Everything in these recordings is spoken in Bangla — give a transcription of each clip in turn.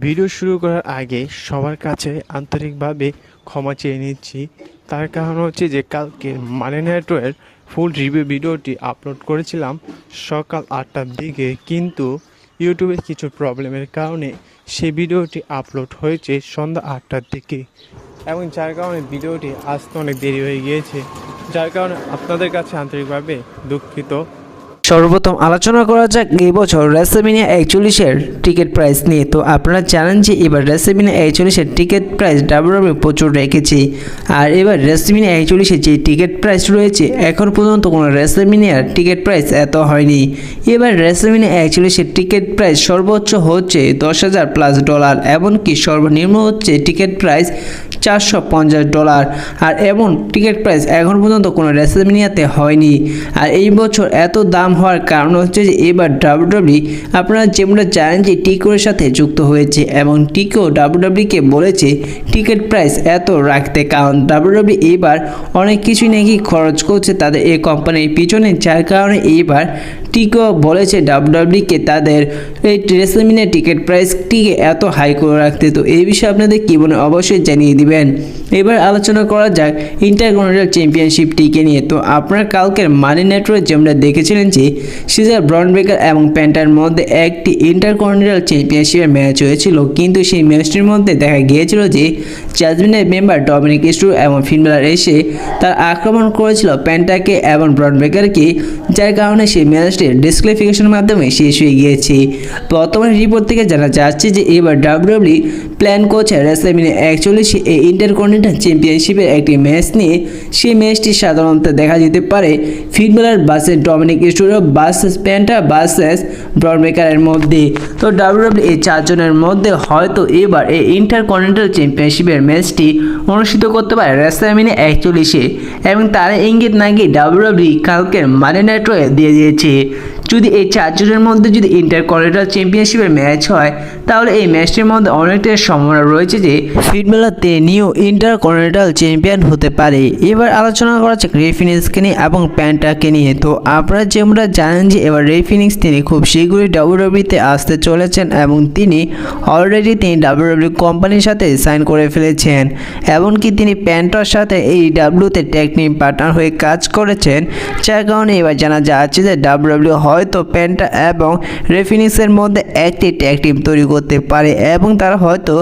ভিডিও শুরু করার আগে সবার কাছে আন্তরিকভাবে ক্ষমা চেয়ে নিচ্ছি। তার কারণ হচ্ছে যে কালকে মানি নেটওয়ার্কের ফুল রিভিউ ভিডিওটি আপলোড করেছিলাম সকাল 8টার দিকে, কিন্তু ইউটিউবের কিছু প্রবলেমের কারণে সেই ভিডিওটি আপলোড হয়েছে সন্ধ্যা 8টার দিকে, এবং যার কারণে ভিডিওটি আসতে অনেক দেরি হয়ে গিয়েছে, যার কারণে আপনাদের কাছে আন্তরিকভাবে দুঃখিত। সর্বপ্রথম আলোচনা করা যাক এই বছর রেসলম্যানিয়া 41-এর টিকিট প্রাইস নিয়ে। তো আপনারা জানেন যে এবার রেসলম্যানিয়া 41-এর টিকিট প্রাইস ডাব্লিউডাব্লিউ প্রচুর রেখেছে, আর এবার রেসলম্যানিয়া 41-এর যে টিকিট প্রাইস রয়েছে এখন পর্যন্ত কোনো রেসলম্যানিয়ার টিকিট প্রাইস এত হয়নি। এবার রেসলম্যানিয়া 41-এর টিকিট প্রাইস সর্বোচ্চ হচ্ছে $10,000+, এমনকি সর্বনিম্ন হচ্ছে টিকিট প্রাইস $450, আর এমন টিকিট প্রাইস এখন পর্যন্ত কোনো রেসলম্যানিয়াতে হয়নি। আর এই বছর এত দাম হওয়ার কারণ হচ্ছে যে এবার ডাব্লিউডাব্লিউ আপনারা যেমনটা জানেন যে টিকোর সাথে যুক্ত হয়েছে, এবং টিকো ডাব্লিউডাব্লিউকে বলেছে টিকিট প্রাইস এত রাখতে, কারণ ডাব্লিউডাব্লিউ এবার অনেক কিছুই নাকি খরচ করছে তাদের এই কোম্পানির পিছনে, যার কারণে এইবার টিকো বলেছে ডাব্লিউডাব্লিউকে তাদের এই রেসলম্যানিয়া টিকিট প্রাইসটিকে এত হাই করে রাখতে। তো এই বিষয়ে আপনাদের কী মনে অবশ্যই জানিয়ে দিবেন। এবার আলোচনা করা যাক ইন্টারকন্টিনেন্টাল চ্যাম্পিয়নশিপটিকে নিয়ে। তো আপনারা কালকের মানি নেটওয়ার্কে যেমন দেখেছিলেন যে সিজার ব্রন ব্রেকার এবং প্যান্টার মধ্যে একটি ইন্টারকন্টিনেন্টাল চ্যাম্পিয়নশিপের ম্যাচ হয়েছিল, কিন্তু সেই ম্যাচটির মধ্যে দেখা গিয়েছিল যে জাজমেন্টের মেম্বার ডমিনিক স্ট্রু এবং ফিন বেলার এসে তার আক্রমণ করেছিল প্যান্টাকে এবং ব্রন ব্রেকারকে, যার কারণে সেই ম্যাচটি ডিসক্লারিফিকেশনের মাধ্যমে শেষ হয়ে গিয়েছে। বর্তমানে রিপোর্ট থেকে জানা যাচ্ছে যে এবার ডাব্লিউডাব্লিউ প্ল্যান করছে রেসলম্যানিয়া 41 এই ইন্টারকন্টিনেন্টাল চ্যাম্পিয়নশিপের একটি ম্যাচ নিয়ে। সেই ম্যাচটি সাধারণত দেখা যেতে পারে ফিন বেলার ভার্সেস ডমিনিক স্ট্রু ভার্সেস প্যান্টা ভার্সেস ব্রন ব্রেকারের মধ্যে। তো ডাব্লিউডাব্লিউ এই চারজনের মধ্যে হয়তো এবার এই ইন্টারকন্টিনেন্টাল চ্যাম্পিয়নশিপের ম্যাচটি অনুষ্ঠিত করতে পারে রেসলম্যানিয়া 41-এ, এবং তার ইঙ্গিত নাকি ডাব্লিউডাব্লিউ কালকের মানি নেটওয়ার্কে দিয়ে দিয়েছে। যদি এই চারজনের মধ্যে যদি ইন্টারকন্টিনেন্টাল চ্যাম্পিয়নশিপের ম্যাচ হয়, তাহলে এই ম্যাচটির মধ্যে অনেকটাই সম্ভাবনা রয়েছে যে ফিন বেলার নিউ ইন্টারকন্টিনেন্টাল চ্যাম্পিয়ন হতে পারে। এবার আলোচনা করা যাক রে ফিনিক্সকে নিয়ে এবং প্যান্টাকে নিয়ে। তো আপনারা যেমনটা জানেন যে এবার রে ফিনিক্স তিনি খুব শীঘ্রই ডাব্লিউডাব্লিউতে আসতে চলেছেন, এবং তিনি অলরেডি ডাব্লিউডাব্লিউ কোম্পানির সাথে সাইন করে ফেলেছেন, এমনকি তিনি প্যান্টার সাথে এই ডাব্লিউতে ট্যাগ টিম পার্টনার হয়ে কাজ করেছেন, যার কারণে এবার জানা যাচ্ছে যে ডাব্লিউডাব্লিউ হয়তো প্যান্টা এবং রে ফিনিক্সের মধ্যে একটি ট্যাগ টিম তৈরি করতে পারে, এবং তারা হয়তো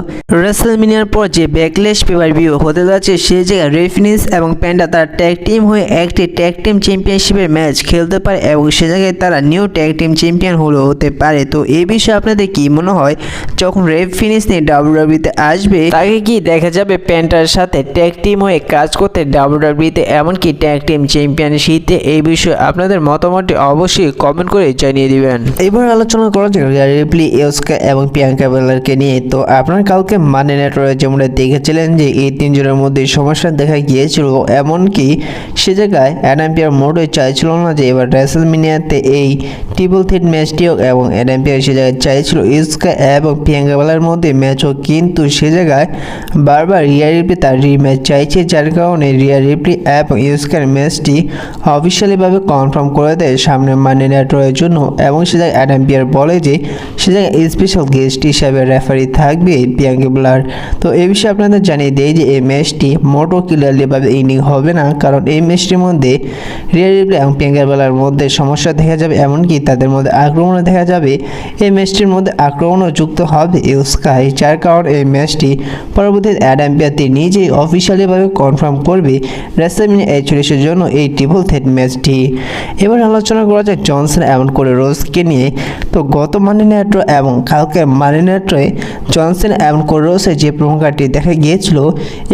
রেসলম্যানিয়ার পর যে ব্যাকলেশ পে-পার-ভিউ হতে যাচ্ছে সেই জায়গায় রে ফিনিক্স এবং প্যান্টা তার ট্যাগ টিম হয়ে একটি ট্যাগ টিম চ্যাম্পিয়নশিপের ম্যাচ খেলতে পারে, এবং সে জায়গায় তারা নিউ ট্যাগ টিম চ্যাম্পিয়ন হতে পারে। তো এই বিষয়ে আপনাদের কি মনে হয়, যখন রে ফিনিক্স নিয়ে ডাব্লিউডাব্লিউতে আসবে তাকে কি দেখা যাবে প্যান্টার সাথে ট্যাগ টিম হয়ে কাজ করতে ডাব্লিউডাব্লিউতে, এমনকি ট্যাগ টিম চ্যাম্পিয়নশিপে? এই বিষয়ে আপনাদের মতামতটি অবশ্যই কমেন্ট করে জানিয়ে দিবেন। এবার আলোচনা করা যাক রিয়া রিপ্লি, ইউস্কা এবং প্রিয়াঙ্কা বেলারকে নিয়ে। তো আপনারা কালকে মানি নেটওয়ার্কে যেমন দেখেছিলেন যে এই তিনজনের মধ্যে সমস্যা দেখা গিয়েছিল, এমনকি সে জায়গায় অ্যাডাম পিয়ার মোটেই চাইছিল না যে এবার রেসলম্যানিয়াতে এই ট্রিপল থ্রেট ম্যাচটি হোক, এবং অ্যাডাম পিয়ার সে জায়গায় চাইছিল ইউস্কা এবং প্রিয়াঙ্কা বেলার মধ্যে ম্যাচ হোক, কিন্তু সে জায়গায় বারবার রিয়া রিপ্লি তার রিম্যাচ চাইছে, যার কারণে রিয়া রিপ্লি এবং ইউস্কার ম্যাচটি অফিসিয়ালিভাবে কনফার্ম করে দেয় সামনে মানি নেটওয়ার্কের জন্য, এবং সে জায়গায় অ্যাডাম পিয়ার বলে যে সে জায়গায় স্পেশাল গেস্ট হিসাবে রেফারি থাকবে প্রিয়াঙ্কা বেলার। তো এই বিষয়ে আপনাদের জানিয়ে দেয় যে এই ম্যাচটি মোটো ক্লিয়ারলিভাবে ইনিং হবে না, কারণ এই ম্যাচটির মধ্যে রিয়া রিপ্লি এবং প্রিয়াঙ্কা বেলার মধ্যে সমস্যা দেখা যাবে, এমনকি তাদের মধ্যে আক্রমণও দেখা যাবে। এই ম্যাচটির মধ্যে আক্রমণও যুক্ত হবে ইউস্কাই, যার কারণে এই ম্যাচটি পরবর্তীতে অ্যাডাম পিয়ার নিজেই অফিসিয়ালিভাবে কনফার্ম করবে রেসলম্যানিয়া 41-এর জন্য এই ট্রিপল থ্রেট ম্যাচটি। এবার আলোচনা করা যায় জন সিনা এবং কোডি রোডসকে নিয়ে। তো গত মানি নেটওয়ার্ক এবং কালকে মানি নেটওয়ার্কে জন সিনা এবং কোডি রোডসের যে প্রোমো কার্ডটি দেখা গিয়েছিল,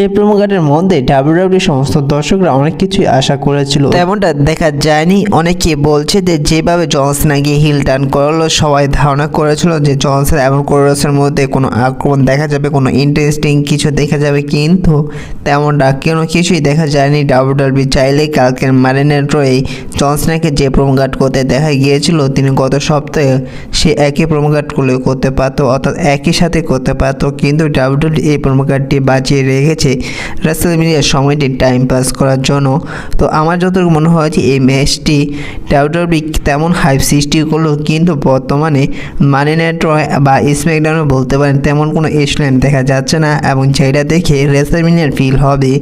এই প্রোমো কার্ডের মধ্যে ডাব্লিউডাব্লিউ সমস্ত দর্শকরা অনেক কিছুই আশা করেছিল, তেমনটা দেখা যায়নি। অনেকে বলছে যে যেভাবে জন সিনাকে হিল টার্ন করলো, সবাই ধারণা করেছিল যে জন সিনা এবং কোডি রোডসের মধ্যে কোনো আক্রমণ দেখা যাবে, কোনো ইন্টারেস্টিং কিছু দেখা যাবে, কিন্তু তেমনটা কোনো কিছুই দেখা যায়নি। ডাব্লিউডাব্লিউ চাইলেই কালকের মানি নেটওয়ার্কে জন সিনাকে যে প্রোমো কার্ড করতে দেখা গিয়েছিল, তিনি গত সপ্তাহে সে একই প্রোমো কার্ডগুলো করতে পারতো, অর্থাৎ একই সাথে করতে পারতো, কিন্তু ডাব্লিউডাব্লিউ এই প্রোমো কার্ডটি বাঁচিয়ে রেখেছে রেসলম্যানিয়ার সময়টি টাইম পাস করার জন্য। তো আমার যতটুকু মনে হয় যে এই ম্যাচটি ডাব্লিউডাব্লিউ তেমন হাইপ সৃষ্টি করলো, কিন্তু বর্তমানে মানি নাইট র বা স্ম্যাকডাউনে বলতে পারেন তেমন কোনো এসল্যান্ড দেখা যাচ্ছে না, এবং যেটা দেখে রেসলম্যানিয়ার ফিল হবে।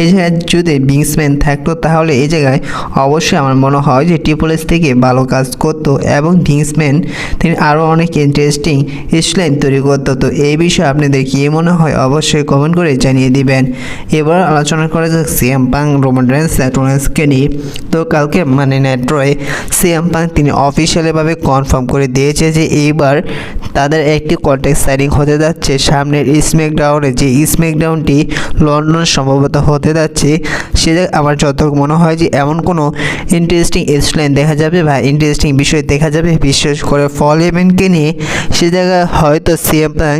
এই জায়গায় যদি বিংসম্যান থাকতো তাহলে এই জায়গায় অবশ্যই আমার মনে হয় যে ট্রিপল এইচ থেকে ভালো কাজ করতো, এবং বিংসম্যান তিনি আরও অনেক ইন্টারেস্টিং স্লাইন তৈরি করতো। তো এই বিষয়ে আপনাদের কী মনে হয় অবশ্যই কমেন্ট করে জানিয়ে দিবেন। এবার আলোচনা করা যাক সিএম পাং রোমান রেন্স কে নিয়ে। তো কালকে মানি নাইট রয়ে সিএম পাং তিনি অফিসিয়ালিভাবে কনফার্ম করে দিয়েছে যে এইবার তাদের একটি কন্ট্যাক্ট সাইনিং হতে যাচ্ছে সামনের স্ম্যাকডাউনে, যে স্ম্যাকডাউনটি লন্ডন সম্ভবত হতে যাচ্ছে। সে আমার যতটুকু মনে হয় যে এমন কোনো ইন্টারেস্টিং স্টোরিলাইন দেখা যাবে বা ইন্টারেস্টিং বিষয় দেখা যাবে, বিশেষ করে ফল ইভেন্টকে নিয়ে। সে জায়গায় হয়তো সিএম পাং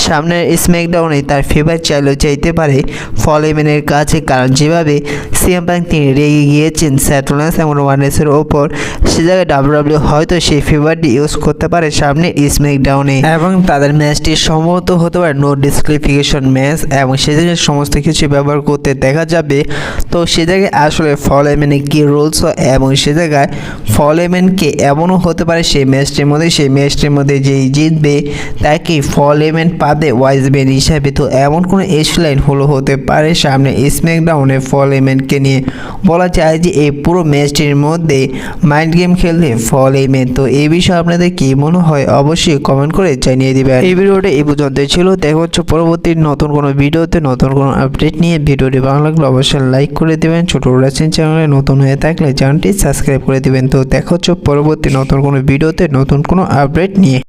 সামনের স্ম্যাকডাউনে তার ফেভার চাইলেও চাইতে পারে ফল ইভেন্টের কাছে, কারণ যেভাবে সিএম পাং তিনি রেগে গিয়েছেন সেথ রোলিন্স এবং রোমান রেন্সের ওপর, সে জায়গায় ডাব্লিউডাব্লিউ হয়তো সেই ফেভারটি ইউজ করতে পারে সামনে স্ম্যাকডাউনে, এবং তাদের ম্যাচটি সম্ভবত হতে পারে নো ডিসক্লিফিকেশন ম্যাচ, এবং সে জায়গায় সমস্ত কিছু ব্যবহার করতে দেখা যাবে। তো সে জায়গায় আসলে ফল এমেনে কী রুলস, এবং সে জায়গায় ফল এমেনকে এমনও হতে পারে সেই ম্যাচটির মধ্যে যেই জিতবে তাকে ফল এমেন পাবে ওয়াইজম্যান হিসাবে। তো এমন কোনো লাইন হতে পারে সামনে স্ম্যাকডাউনে ফল এমেনকে নিয়ে। বলা যায় যে এই পুরো ম্যাচটির মধ্যে মাইন্ড গেম খেলবে ফল এমেন। তো এই বিষয়ে আপনাদের কী মনে হয় অবশ্যই কমেন্ট করে জানিয়ে দিবেন। এই ভিডিওটা এই পর্যন্তই ছিল। দেখা হচ্ছে পরবর্তী নতুন কোনো ভিডিওতে নতুন কোনো আপডেট নিয়ে। ভিডিওটি ভালো লাগলে অবশ্যই লাইক করে দেবেন, ছোট রেসিং চ্যানেলে নতুন হয়ে থাকলে চ্যানেলটি সাবস্ক্রাইব করে দেবেন। তো দেখা হচ্ছে পরবর্তী নতুন কোনো ভিডিওতে নতুন কোনো আপডেট নিয়ে।